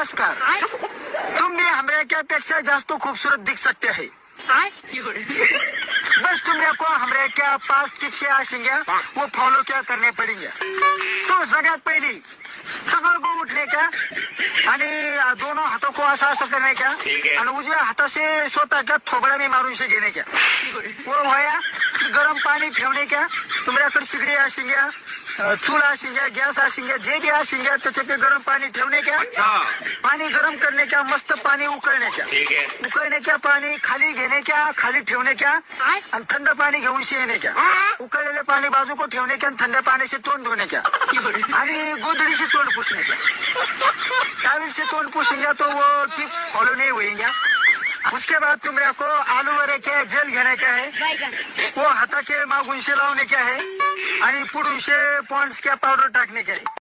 नमस्कार। तुम भी हमारे क्या पेक्षा जास्त खूबसूरत दिख सकते हैं। बस तुमरे को हमारे क्या 5 टिप्स आशेंगे वो फॉलो क्या करने पडेंगे। तो सगळ्यात पहिली सकाळ को उठने का आणि दोनों हाथों को असा असं करने का आणि उजव्या हातासे स्वतःच्या थोबडा में मारून से घेणे का वो होया गरम पाणी ठेवणे का तुमच्याकडे शिगडी आशेंगे चूल आशेंगे गॅस आशेंगे जे भी आशेंगे त्याचे पे गरम पाणी ठेवणे का पाणी गरम करने का मस्त पाणी उकळणे का उकळणे का पाणी खाली घेणे का खाली ठेवणे का आणि थंड पाणी घेऊन शेणे का उकळलेले पाणी बाजू को ठेवणे का थंड पाणी से तोंड धोने का आणि गोदड़ी से तोंड पुसने का टावल से तोंड पुसेंगे तो वो टिप्स फॉलो नहीं होएंगे। उसके बाद तुमरे को आलू वरे के जेल घेने का है वो हाथा के मागून से लावने का है आणि पुढून से पॉन्ड्स क्या पाउडर टाकने का है।